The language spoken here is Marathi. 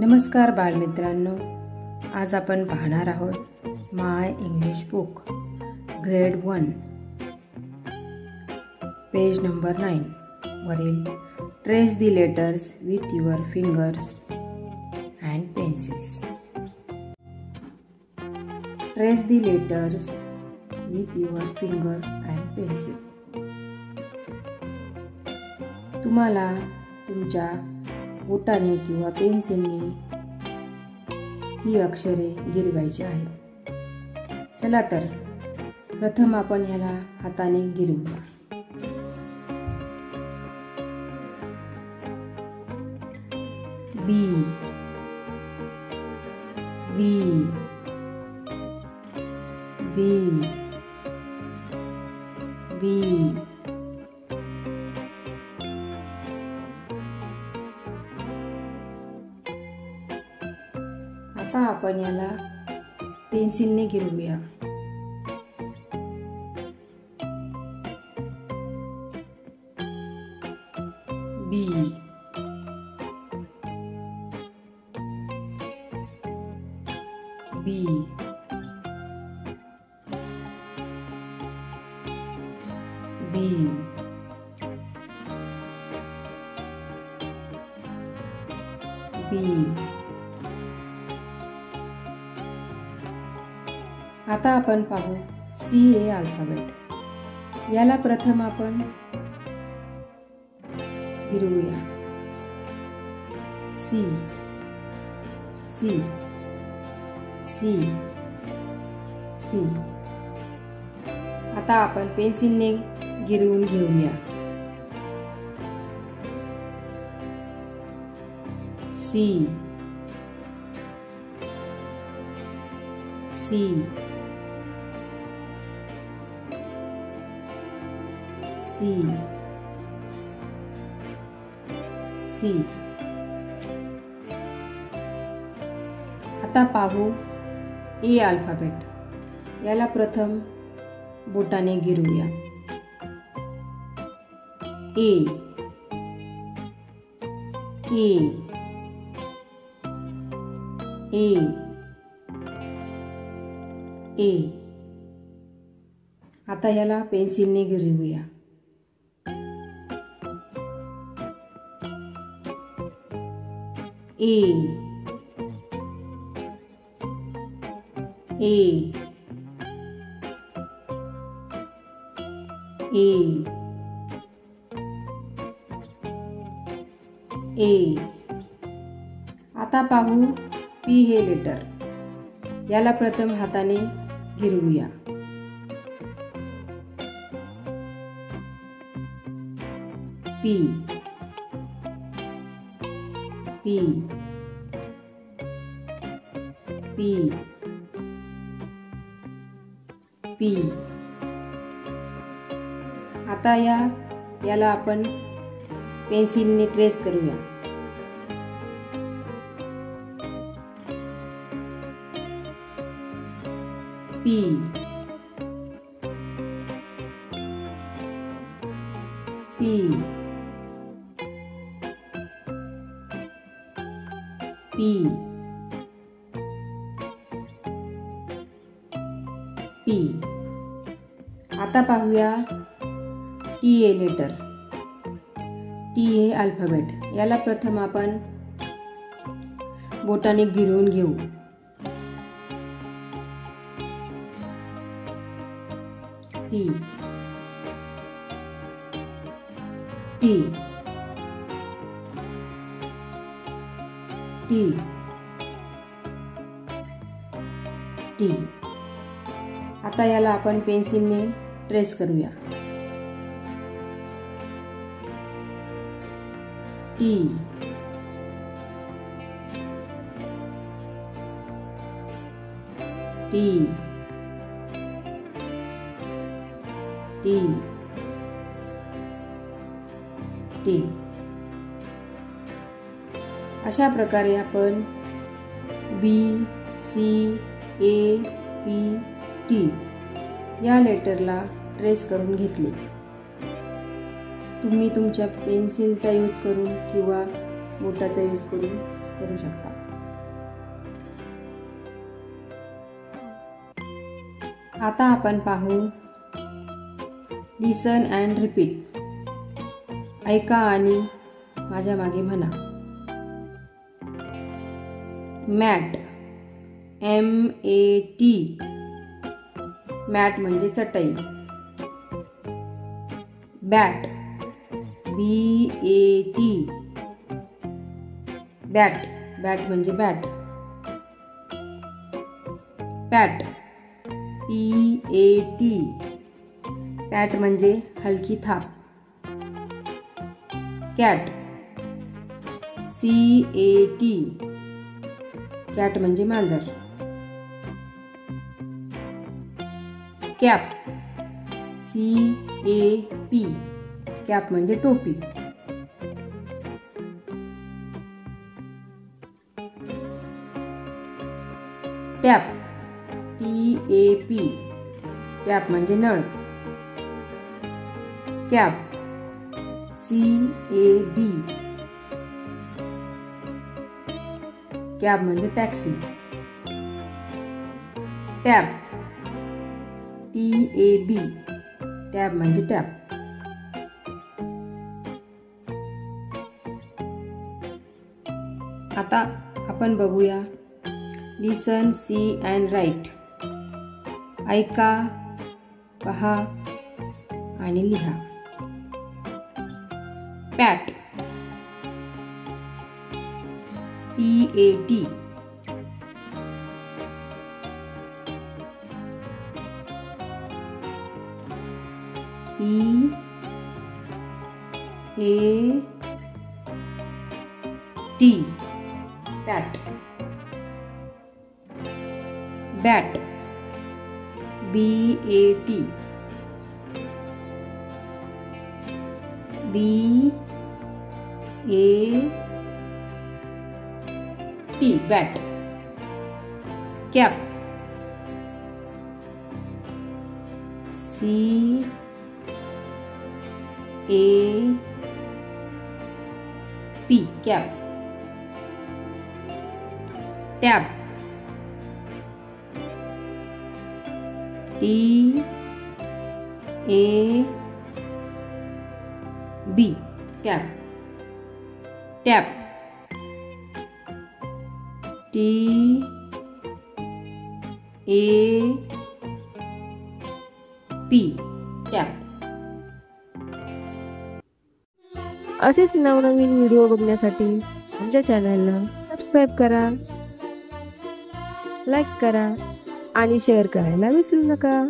नमस्कार बालमित्रांनो, आज आपण पाहणार आहोत my English book grade 1 page number 9 वरील trace the letters with your fingers and pencils. Trace the letters with your finger and pencil. तुम्हाला तुमच्या बोटाने किंवा पेन्सिलने ही अक्षरे गिरवायची आहेत. चला तर प्रथम आपण ह्याला हाताने गिरवूया. बी बी बी बी. आता आपण याला पेन्सिलने गिरवूया. बी बी बी बी. आता आपण पाहू CA अल्फाबेट. याला प्रथम आपण गिरवूया. C C C C. आता आपण पेन्सिलने गिरवून घेऊया. C C C C. आता पाहू A अल्फाबेट. याला प्रथम बोटाने गिरवूया. A A A A. आता याला पेन्सिलने गिरवूया. A A A A. आता पाहू P हे लेटर. याला प्रथम हाताने गिरवूया. P P P P. आता याला आपण पेन्सिलने ट्रेस करूया. P P P P. आता पाहूया T हे लेटर. T हे अल्फाबेट. याला प्रथम आपण बोटाने गिरवून घेऊ. T T T T. आता याला आपण पेन्सिलने ट्रेस करूया. T T T T. अशा प्रकारे आपण B C A P T या लेटरला ट्रेस करून घेतले. तुम्ही तुमच्या पेन्सिलचा यूज करून किंवा बोटाचा यूज करून करू शकता. आता आपण पाहू लिसन अँड रिपीट. ऐका आणि माझ्या मागे म्हणा. Mat, MAT. मॅट म्हणजे चटई. Bat, BAT. बॅट, बॅट म्हणजे बॅट. पॅट, PAT. पॅट म्हणजे हलकी थाप. Cat, CAT. कॅट म्हणजे मांजर. Cap, CAP. कॅप म्हणजे टोपी. Tap, TAP. टॅप म्हणजे नळ. Cab, CAB. कॅब म्हणजे टॅक्सी. Tab, TAB. टॅब म्हणजे टॅप. आता आपण बघूया लिसन, सी अँड राईट. ऐका, पहा आणि लिहा. Pat, PAT. PAT. Pat. Bat, BAT. BAT. Bat. Cap, CAP. Cap. Tab, TAB. Tab. Tap, TAP. Tap. असेच नवनवीन व्हिडिओ बघण्यासाठी आमच्या चॅनलला सबस्क्राईब करा, लाईक करा आणि शेअर करायला विसरू नका.